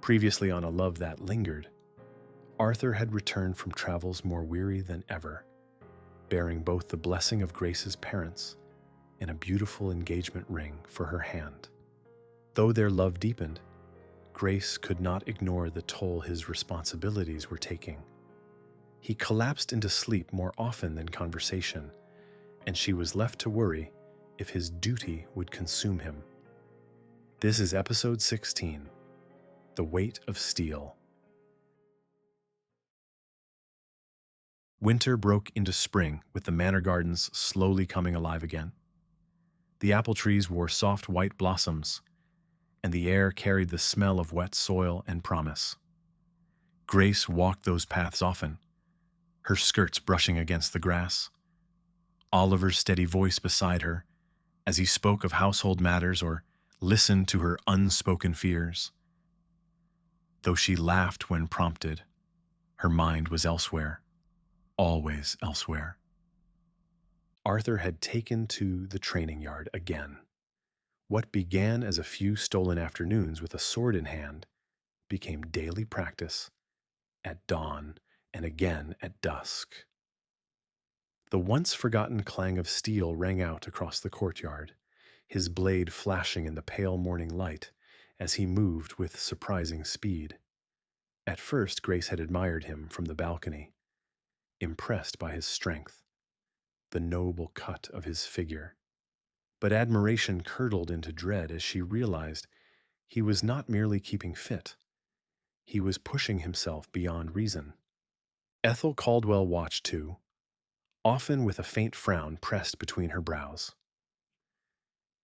Previously on A Love That Lingered, Arthur had returned from travels more weary than ever, bearing both the blessing of Grace's parents and a beautiful engagement ring for her hand. Though their love deepened, Grace could not ignore the toll his responsibilities were taking. He collapsed into sleep more often than conversation, and she was left to worry if his duty would consume him. This is episode 16, The Weight of Steel. Winter broke into spring, with the manor gardens slowly coming alive again. The apple trees wore soft white blossoms, and the air carried the smell of wet soil and promise. Grace walked those paths often, her skirts brushing against the grass, Oliver's steady voice beside her as he spoke of household matters or listened to her unspoken fears. Though she laughed when prompted, her mind was elsewhere, always elsewhere. Arthur had taken to the training yard again. What began as a few stolen afternoons with a sword in hand became daily practice at dawn and again at dusk. The once forgotten clang of steel rang out across the courtyard, his blade flashing in the pale morning light as he moved with surprising speed. At first, Grace had admired him from the balcony, impressed by his strength, the noble cut of his figure. But admiration curdled into dread as she realized he was not merely keeping fit. He was pushing himself beyond reason. Ethel Caldwell watched too, often with a faint frown pressed between her brows.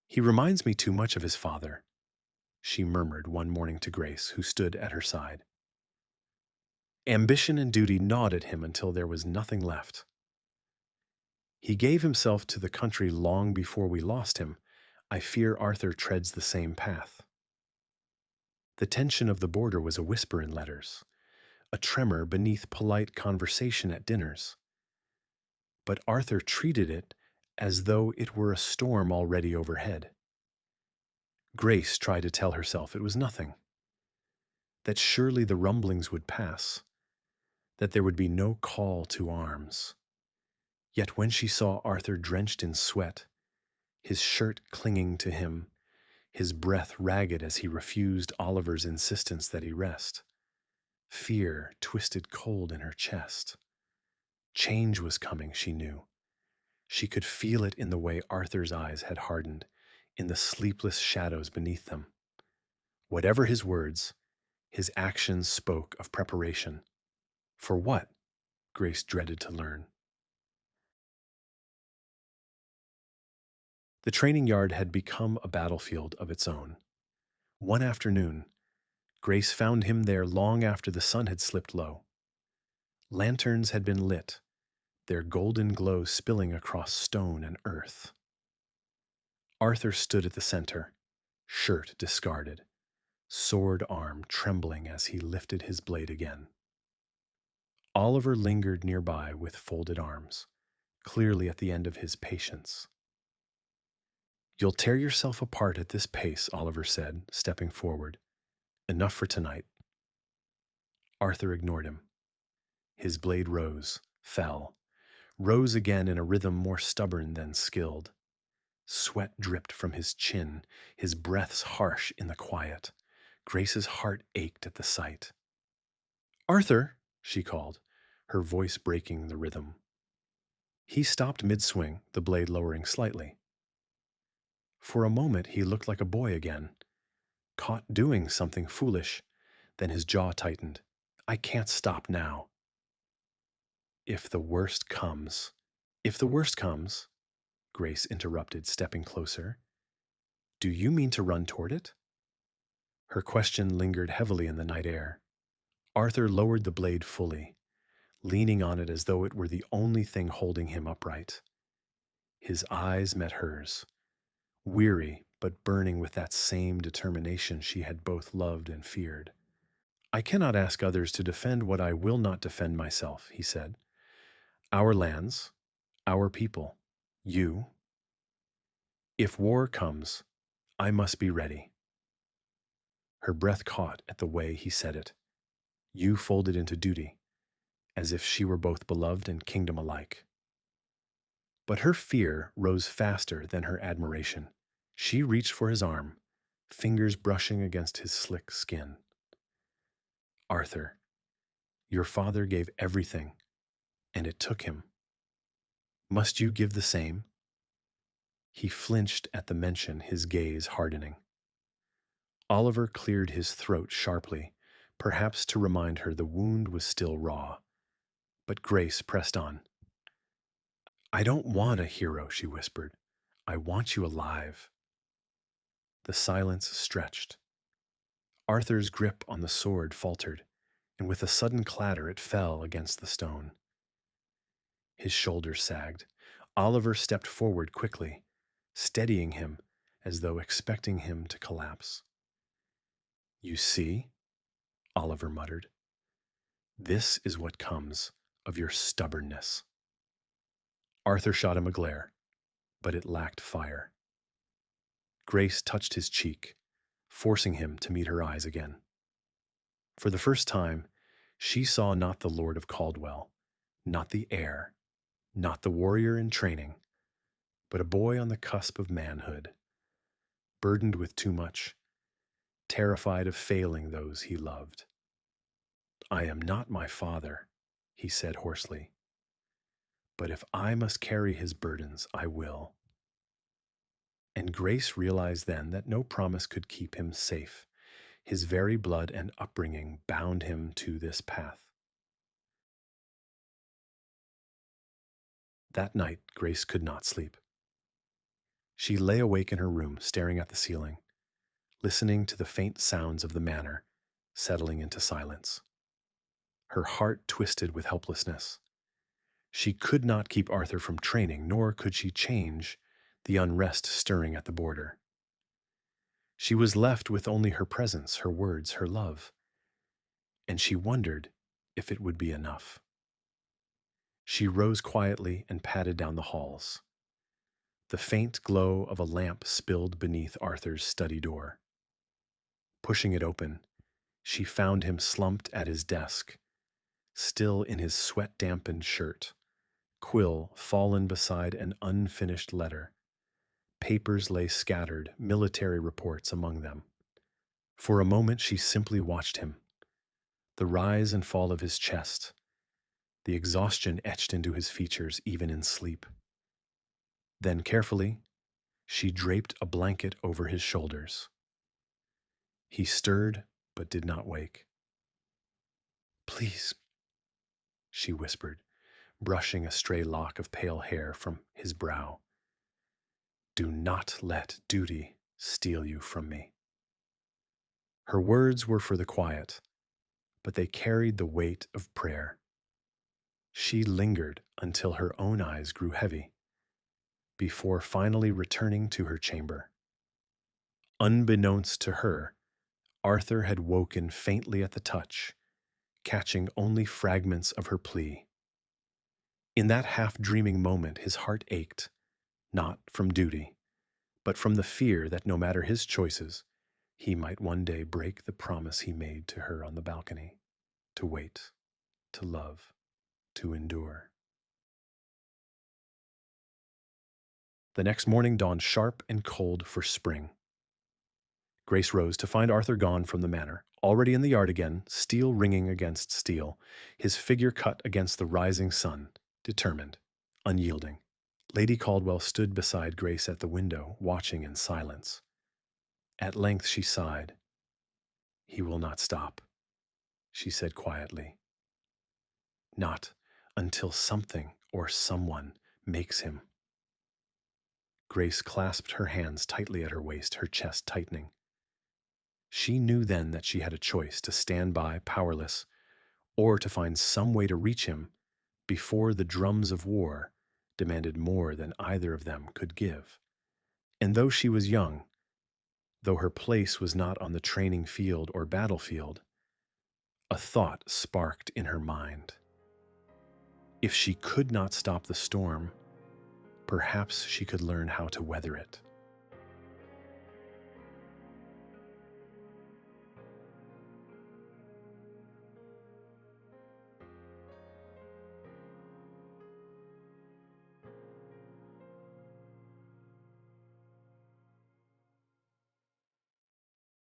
"He reminds me too much of his father," she murmured one morning to Grace, who stood at her side. Ambition and duty gnawed at him until there was nothing left. "He gave himself to the country long before we lost him. I fear Arthur treads the same path." The tension of the border was a whisper in letters, a tremor beneath polite conversation at dinners. But Arthur treated it as though it were a storm already overhead. Grace tried to tell herself it was nothing, that surely the rumblings would pass, that there would be no call to arms. Yet when she saw Arthur drenched in sweat, his shirt clinging to him, his breath ragged as he refused Oliver's insistence that he rest, fear twisted cold in her chest. Change was coming, she knew. She could feel it in the way Arthur's eyes had hardened, in the sleepless shadows beneath them. Whatever his words, his actions spoke of preparation. For what? Grace dreaded to learn. The training yard had become a battlefield of its own. One afternoon, Grace found him there long after the sun had slipped low. Lanterns had been lit, their golden glow spilling across stone and earth. Arthur stood at the center, shirt discarded, sword arm trembling as he lifted his blade again. Oliver lingered nearby with folded arms, clearly at the end of his patience. "You'll tear yourself apart at this pace," Oliver said, stepping forward. "Enough for tonight." Arthur ignored him. His blade rose, fell, rose again in a rhythm more stubborn than skilled. Sweat dripped from his chin, his breaths harsh in the quiet. Grace's heart ached at the sight. "Arthur!" she called, her voice breaking the rhythm. He stopped mid-swing, the blade lowering slightly. For a moment he looked like a boy again, caught doing something foolish. Then his jaw tightened. "I can't stop now." "If the worst comes..." "If the worst comes," Grace interrupted, stepping closer. "Do you mean to run toward it?" Her question lingered heavily in the night air. Arthur lowered the blade fully, leaning on it as though it were the only thing holding him upright. His eyes met hers, weary but burning with that same determination she had both loved and feared. "I cannot ask others to defend what I will not defend myself," he said. "Our lands, our people, you. If war comes, I must be ready." Her breath caught at the way he said it. You folded into duty, as if she were both beloved and kingdom alike. But her fear rose faster than her admiration. She reached for his arm, fingers brushing against his slick skin. Arthur, your father gave everything, and it took him. Must you give the same? He flinched at the mention, his gaze hardening. Oliver cleared his throat sharply, perhaps to remind her the wound was still raw. But Grace pressed on. I don't want a hero, she whispered. I want you alive. The silence stretched. Arthur's grip on the sword faltered, and with a sudden clatter it fell against the stone. His shoulders sagged. Oliver stepped forward quickly, steadying him as though expecting him to collapse. You see, Oliver muttered, this is what comes of your stubbornness. Arthur shot him a glare, but it lacked fire. Grace touched his cheek, forcing him to meet her eyes again. For the first time, she saw not the Lord of Caldwell, not the heir, not the warrior in training, but a boy on the cusp of manhood, burdened with too much, terrified of failing those he loved. I am not my father, he said hoarsely, but if I must carry his burdens, I will. And Grace realized then that no promise could keep him safe. His very blood and upbringing bound him to this path. That night, Grace could not sleep. She lay awake in her room, staring at the ceiling, listening to the faint sounds of the manor settling into silence. Her heart twisted with helplessness. She could not keep Arthur from training, nor could she change the unrest stirring at the border. She was left with only her presence, her words, her love, and she wondered if it would be enough. She rose quietly and padded down the halls. The faint glow of a lamp spilled beneath Arthur's study door. Pushing it open, she found him slumped at his desk, still in his sweat-dampened shirt, quill fallen beside an unfinished letter. Papers lay scattered, military reports among them. For a moment she simply watched him, the rise and fall of his chest, the exhaustion etched into his features even in sleep. Then carefully, she draped a blanket over his shoulders. He stirred but did not wake. Please, she whispered, brushing a stray lock of pale hair from his brow. Do not let duty steal you from me. Her words were for the quiet, but they carried the weight of prayer. She lingered until her own eyes grew heavy, before finally returning to her chamber. Unbeknownst to her, Arthur had woken faintly at the touch, catching only fragments of her plea. In that half-dreaming moment, his heart ached, not from duty, but from the fear that no matter his choices, he might one day break the promise he made to her on the balcony, to wait, to love, to endure. The next morning dawned sharp and cold for spring. Grace rose to find Arthur gone from the manor, already in the yard again, steel ringing against steel, his figure cut against the rising sun, determined, unyielding. Lady Caldwell stood beside Grace at the window, watching in silence. At length she sighed. He will not stop, she said quietly. Not until something or someone makes him. Grace clasped her hands tightly at her waist, her chest tightening. She knew then that she had a choice to stand by, powerless, or to find some way to reach him before the drums of war demanded more than either of them could give. And though she was young, though her place was not on the training field or battlefield, a thought sparked in her mind. If she could not stop the storm, perhaps she could learn how to weather it.